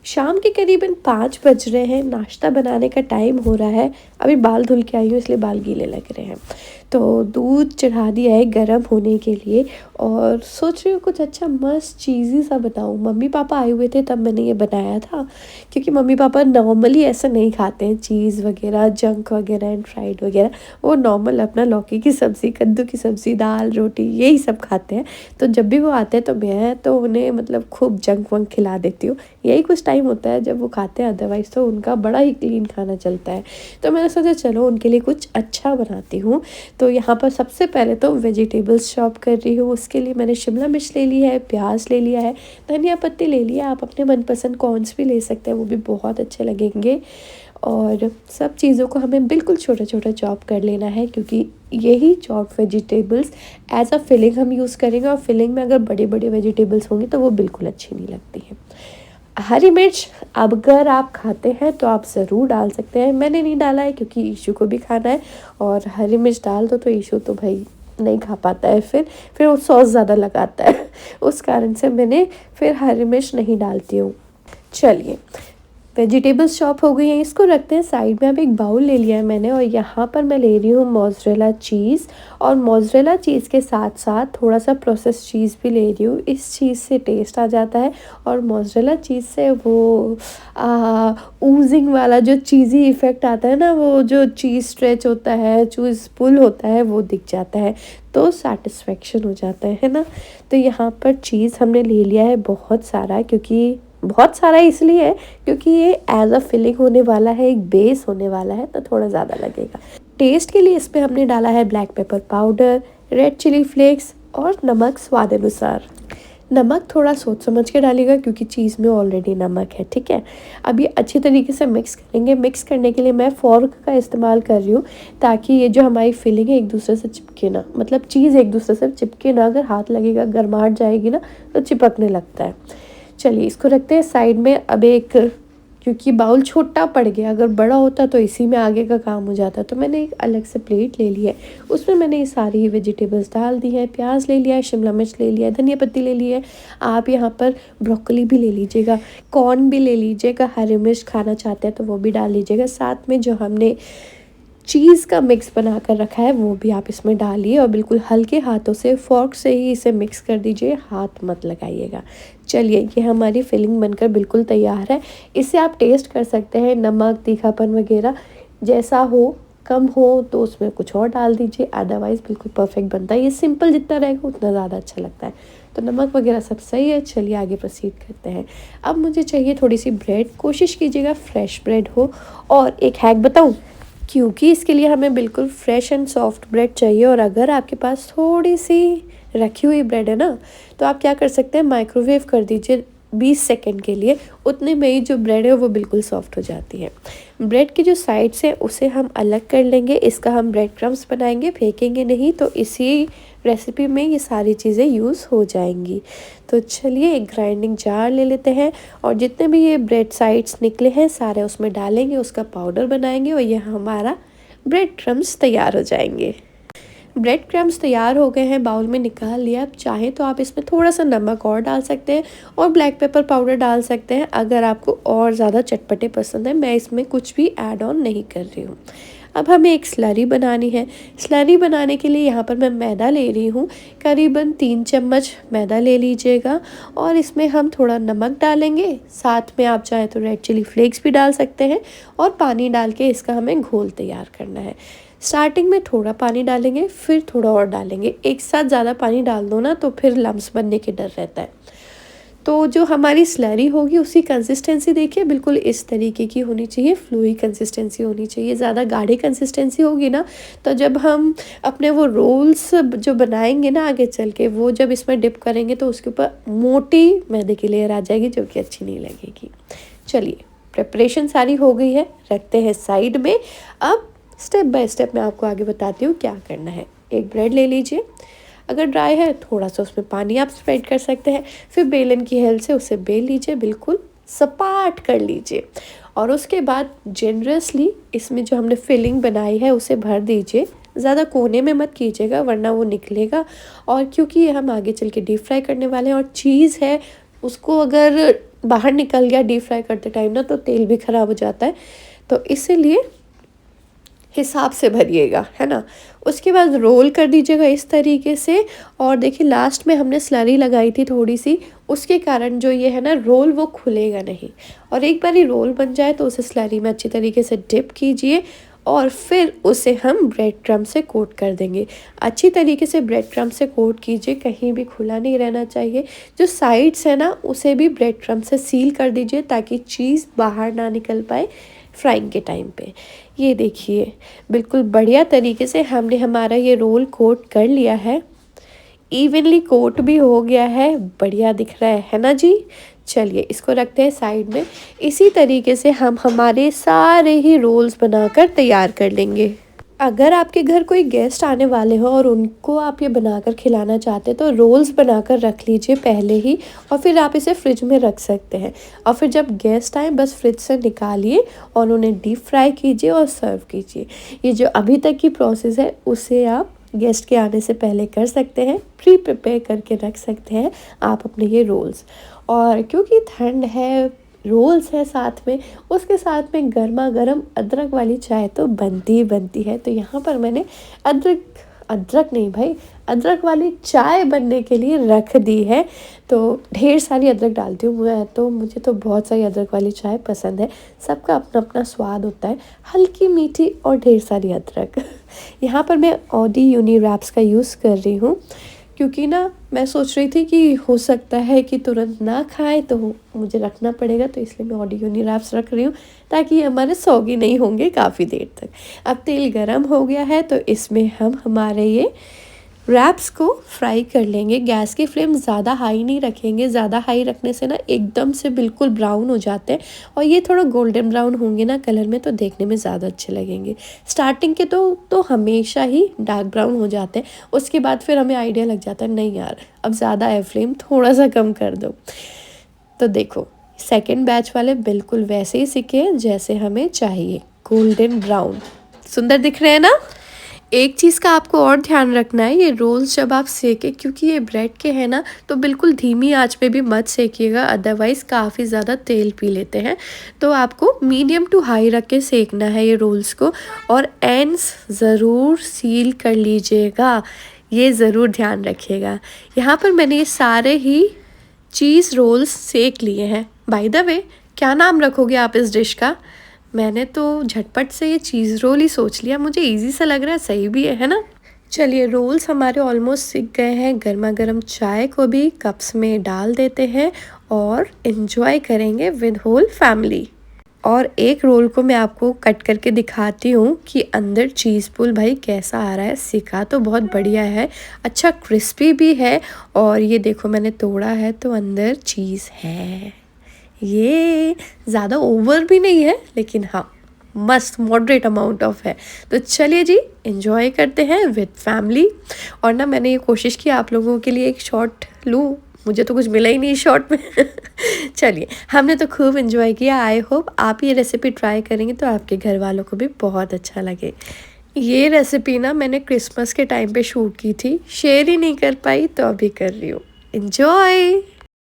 शाम के करीबन 5 बज रहे हैं, नाश्ता बनाने का टाइम हो रहा है। अभी बाल धुल के आई हूँ इसलिए बाल गीले लग रहे हैं। तो दूध चढ़ा दिया है गर्म होने के लिए और सोच रही हूँ कुछ अच्छा मस्त चीज़ी सा बताऊँ। मम्मी पापा आए हुए थे तब मैंने ये बनाया था, क्योंकि मम्मी पापा नॉर्मली ऐसा नहीं खाते हैं, चीज़ वगैरह जंक वगैरह एंड फ्राइड वगैरह। वो नॉर्मल अपना लौकी की सब्ज़ी, कद्दू की सब्ज़ी, दाल रोटी यही सब खाते हैं। तो जब भी वो आते हैं तो मैं तो उन्हें मतलब खूब जंक वंक खिला देती हूँ। यही कुछ टाइम होता है जब वो खाते हैं, अदरवाइज़ तो उनका बड़ा ही क्लीन खाना चलता है। तो मैंने सोचा चलो उनके लिए कुछ अच्छा बनाती हूँ। तो यहाँ पर सबसे पहले तो वेजिटेबल्स चॉप कर रही हूँ। उसके लिए मैंने शिमला मिर्च ले ली है, प्याज ले लिया है, धनिया पत्ती ले लिया। आप अपने मनपसंद कॉर्न्स भी ले सकते हैं, वो भी बहुत अच्छे लगेंगे। और सब चीज़ों को हमें बिल्कुल छोटा छोटा चॉप कर लेना है, क्योंकि यही chop vegetables as a filling हम यूज़ करेंगे। और फिलिंग में अगर बड़े बड़े वेजिटेबल्स होंगी तो वो बिल्कुल अच्छी नहीं लगती है। हरी मिर्च अब अगर आप खाते हैं तो आप ज़रूर डाल सकते हैं, मैंने नहीं डाला है क्योंकि ईशू को भी खाना है। और हरी मिर्च डाल दो तो ईशू तो भाई नहीं खा पाता है, फिर वो सॉस ज़्यादा लगाता है उस कारण से मैंने फिर हरी मिर्च नहीं डालती हूँ। चलिए, वेजिटेबल्स चॉप हो गई हैं, इसको रखते हैं साइड में। अब एक बाउल ले लिया है मैंने और यहाँ पर मैं ले रही हूँ मोज़रेला चीज़। और मोज़रेला चीज़ के साथ साथ थोड़ा सा प्रोसेस चीज़ भी ले रही हूँ। इस चीज़ से टेस्ट आ जाता है और मोज़रेला चीज़ से वो ऊजिंग वाला जो चीज़ी इफ़ेक्ट आता है ना, वो जो चीज़ स्ट्रेच होता है, चीज़ पुल होता है, वो दिख जाता है, तो सेटिस्फेक्शन हो जाता है ना। तो यहाँ पर चीज़ हमने ले लिया है बहुत सारा, क्योंकि बहुत सारा इसलिए है क्योंकि ये एज अ फिलिंग होने वाला है, एक बेस होने वाला है, तो थोड़ा ज़्यादा लगेगा। टेस्ट के लिए इसमें हमने डाला है black pepper powder, red chilli flakes और नमक स्वाद अनुसार। नमक थोड़ा सोच समझ के डालिएगा क्योंकि चीज़ में ऑलरेडी नमक है, ठीक है। अब ये अच्छी तरीके से मिक्स करेंगे। मिक्स करने के लिए मैं फ़ोर्क का इस्तेमाल कर रही हूँ ताकि ये जो हमारी फिलिंग है एक दूसरे से चिपके ना, मतलब चीज़ एक दूसरे से चिपके ना। अगर हाथ लगेगा, गर्माहट जाएगी ना तो चिपकने लगता है। चलिए इसको रखते हैं साइड में। अब एक, क्योंकि बाउल छोटा पड़ गया, अगर बड़ा होता तो इसी में आगे का काम हो जाता, तो मैंने एक अलग से प्लेट ले ली है, उसमें मैंने ये सारी वेजिटेबल्स डाल दी हैं। प्याज ले लिया है, शिमला मिर्च ले लिया है, धनिया पत्ती ले ली है। आप यहाँ पर ब्रोकली भी ले लीजिएगा, कॉर्न भी ले लीजिएगा, हरी मिर्च खाना चाहते हैं तो वो भी डाल लीजिएगा। साथ में जो हमने चीज़ का मिक्स बना कर रखा है वो भी आप इसमें डालिए और बिल्कुल हल्के हाथों से फ़ोर्क से ही इसे मिक्स कर दीजिए, हाथ मत लगाइएगा। चलिए, ये हमारी फिलिंग बनकर बिल्कुल तैयार है। इसे आप टेस्ट कर सकते हैं, नमक तीखापन वगैरह जैसा हो, कम हो तो उसमें कुछ और डाल दीजिए, अदरवाइज़ बिल्कुल परफेक्ट बनता है। ये सिंपल जितना रहेगा उतना ज़्यादा अच्छा लगता है। तो नमक वगैरह सब सही है। चलिए आगे प्रोसीड करते हैं। अब मुझे चाहिए थोड़ी सी ब्रेड, कोशिश कीजिएगा फ्रेश ब्रेड हो। और एक हैक बताऊँ, क्योंकि इसके लिए हमें बिल्कुल फ्रेश एंड सॉफ्ट ब्रेड चाहिए। और अगर आपके पास थोड़ी सी रखी हुई ब्रेड है ना, तो आप क्या कर सकते हैं, माइक्रोवेव कर दीजिए 20 सेकंड के लिए। उतने में ही जो ब्रेड है वो बिल्कुल सॉफ्ट हो जाती है। ब्रेड की जो साइड्स है उसे हम अलग कर लेंगे। इसका हम ब्रेड क्रम्स बनाएंगे, फेंकेंगे नहीं, तो इसी रेसिपी में ये सारी चीज़ें यूज़ हो जाएंगी। तो चलिए एक ग्राइंडिंग जार ले लेते हैं और जितने भी ये ब्रेड साइड्स निकले हैं सारे उसमें डालेंगे, उसका पाउडर बनाएंगे और ये हमारा ब्रेड क्रम्स तैयार हो जाएंगे। ब्रेड क्रम्स तैयार हो गए हैं, बाउल में निकाल लिया। अब चाहे तो आप इसमें थोड़ा सा नमक और डाल सकते हैं और ब्लैक पेपर पाउडर डाल सकते हैं अगर आपको और ज़्यादा चटपटे पसंद है। मैं इसमें कुछ भी ऐड ऑन नहीं कर रही हूँ। अब हमें एक स्लरी बनानी है। स्लरी बनाने के लिए यहाँ पर मैं मैदा ले रही हूँ, करीबन 3 चम्मच मैदा ले लीजिएगा। और इसमें हम थोड़ा नमक डालेंगे, साथ में आप चाहे तो रेड चिली फ्लेक्स भी डाल सकते हैं और पानी डाल के इसका हमें घोल तैयार करना है। स्टार्टिंग में थोड़ा पानी डालेंगे, फिर थोड़ा और डालेंगे। एक साथ ज़्यादा पानी डाल दो ना तो फिर लम्स बनने के डर रहता है। तो जो हमारी स्लरी होगी उसकी कंसिस्टेंसी देखिए बिल्कुल इस तरीके की होनी चाहिए, फ्लूई कंसिस्टेंसी होनी चाहिए। ज़्यादा गाढ़ी कंसिस्टेंसी होगी ना तो जब हम अपने वो रोल्स जो बनाएंगे ना आगे चल के, वो जब इसमें डिप करेंगे तो उसके ऊपर मोटी मैदे की लेयर आ जाएगी जो कि अच्छी नहीं लगेगी। चलिए प्रिपरेशन सारी हो गई है, रखते हैं साइड में। अब स्टेप बाय स्टेप मैं आपको आगे बताती हूँ क्या करना है। एक ब्रेड ले लीजिए, अगर ड्राई है थोड़ा सा उसमें पानी आप स्प्रेड कर सकते हैं, फिर बेलन की हेल्प से उसे बेल लीजिए, बिल्कुल सपाट कर लीजिए। और उसके बाद जेनरसली इसमें जो हमने फिलिंग बनाई है उसे भर दीजिए। ज़्यादा कोने में मत कीजिएगा वरना वो निकलेगा। और क्योंकि हम आगे चल के डीप फ्राई करने वाले हैं और चीज़ है उसको अगर बाहर निकल गया डीप फ्राई करते टाइम ना तो तेल भी ख़राब हो जाता है, तो इसीलिए हिसाब से भरिएगा, है ना। उसके बाद रोल कर दीजिएगा इस तरीके से। और देखिए लास्ट में हमने स्लरी लगाई थी थोड़ी सी, उसके कारण जो ये है ना रोल वो खुलेगा नहीं। और एक बार ही रोल बन जाए तो उसे स्लरी में अच्छी तरीके से डिप कीजिए और फिर उसे हम ब्रेड क्रम्ब से कोट कर देंगे। अच्छी तरीके से ब्रेड क्रम्ब से कोट कीजिए, कहीं भी खुला नहीं रहना चाहिए। जो साइड्स है ना उसे भी ब्रेड क्रम्ब से सील कर दीजिए ताकि चीज़ बाहर ना निकल पाए फ्राइंग के टाइम पे। ये देखिए बिल्कुल बढ़िया तरीके से हमने हमारा ये रोल कोट कर लिया है, इवनली कोट भी हो गया है, बढ़िया दिख रहा है ना जी। चलिए इसको रखते हैं साइड में। इसी तरीके से हम हमारे सारे ही रोल्स बनाकर तैयार कर लेंगे। अगर आपके घर कोई गेस्ट आने वाले हो और उनको आप ये बनाकर खिलाना चाहते हैं तो रोल्स बनाकर रख लीजिए पहले ही, और फिर आप इसे फ्रिज में रख सकते हैं। और फिर जब गेस्ट आए बस फ्रिज से निकालिए और उन्हें डीप फ्राई कीजिए और सर्व कीजिए। ये जो अभी तक की प्रोसेस है उसे आप गेस्ट के आने से पहले कर सकते हैं, प्री प्रिपेयर करके रख सकते हैं आप अपने ये रोल्स। और क्योंकि ठंड है, रोल्स है साथ में, उसके साथ में गर्मा गर्म अदरक वाली चाय तो बनती ही बनती है। तो यहाँ पर मैंने अदरक नहीं भाई, अदरक वाली चाय बनने के लिए रख दी है। तो ढेर सारी अदरक डालती हूँ मैं, तो मुझे तो बहुत सारी अदरक वाली चाय पसंद है। सबका अपना अपना स्वाद होता है, हल्की मीठी और ढेर सारी अदरक। यहाँ पर मैं ऑडी यूनि रैप्स का यूज़ कर रही हूँ क्योंकि ना मैं सोच रही थी कि हो सकता है कि तुरंत ना खाए तो मुझे रखना पड़ेगा, तो इसलिए मैं ऑडी यूनि रैप्स रख रही हूँ ताकि ये हमारे सौगी नहीं होंगे काफ़ी देर तक। अब तेल गरम हो गया है तो इसमें हम हमारे ये रैप्स को फ्राई कर लेंगे। गैस की फ्लेम ज़्यादा हाई नहीं रखेंगे, ज़्यादा हाई रखने से ना एकदम से बिल्कुल ब्राउन हो जाते हैं, और ये थोड़ा गोल्डन ब्राउन होंगे ना कलर में तो देखने में ज़्यादा अच्छे लगेंगे। स्टार्टिंग के तो हमेशा ही डार्क ब्राउन हो जाते हैं, उसके बाद फिर हमें आइडिया लग जाता है नहीं यार अब ज़्यादा है, फ्लेम थोड़ा सा कम कर दो। तो देखो सेकेंड बैच वाले बिल्कुल वैसे ही सिके जैसे हमें चाहिए, गोल्डन ब्राउन, सुंदर दिख रहे हैं ना। एक चीज़ का आपको और ध्यान रखना है, ये रोल्स जब आप सेके, क्योंकि ये ब्रेड के हैं ना, तो बिल्कुल धीमी आंच पे भी मत सेकिएगा, अदरवाइज़ काफ़ी ज़्यादा तेल पी लेते हैं। तो आपको मीडियम टू हाई रख के सेकना है ये रोल्स को, और एंड्स ज़रूर सील कर लीजिएगा, ये ज़रूर ध्यान रखिएगा। यहाँ पर मैंने ये सारे ही चीज़ रोल्स सेक लिए हैं। बाय द वे क्या नाम रखोगे आप इस डिश का? मैंने तो झटपट से ये चीज़ रोल ही सोच लिया, मुझे इजी सा लग रहा है, सही भी है ना। चलिए रोल्स हमारे ऑलमोस्ट सिक गए हैं, गर्मा गर्म चाय को भी कप्स में डाल देते हैं और इन्जॉय करेंगे विद होल फैमिली। और एक रोल को मैं आपको कट करके दिखाती हूँ कि अंदर चीज़ पुल भाई कैसा आ रहा है। सिका तो बहुत बढ़िया है, अच्छा क्रिस्पी भी है, और ये देखो मैंने तोड़ा है तो अंदर चीज़ है। ये ज़्यादा ओवर भी नहीं है लेकिन हाँ मस्त मॉडरेट अमाउंट ऑफ है। तो चलिए जी एंजॉय करते हैं विद फैमिली। और ना मैंने ये कोशिश की आप लोगों के लिए एक शॉट लूँ, मुझे तो कुछ मिला ही नहीं शॉट में। चलिए हमने तो खूब एंजॉय किया। आई होप आप ये रेसिपी ट्राई करेंगे तो आपके घर वालों को भी बहुत अच्छा लगे। ये रेसिपी ना मैंने क्रिसमस के टाइम पे शूट की थी, शेयर ही नहीं कर पाई तो अभी कर रही हूँ। एंजॉय।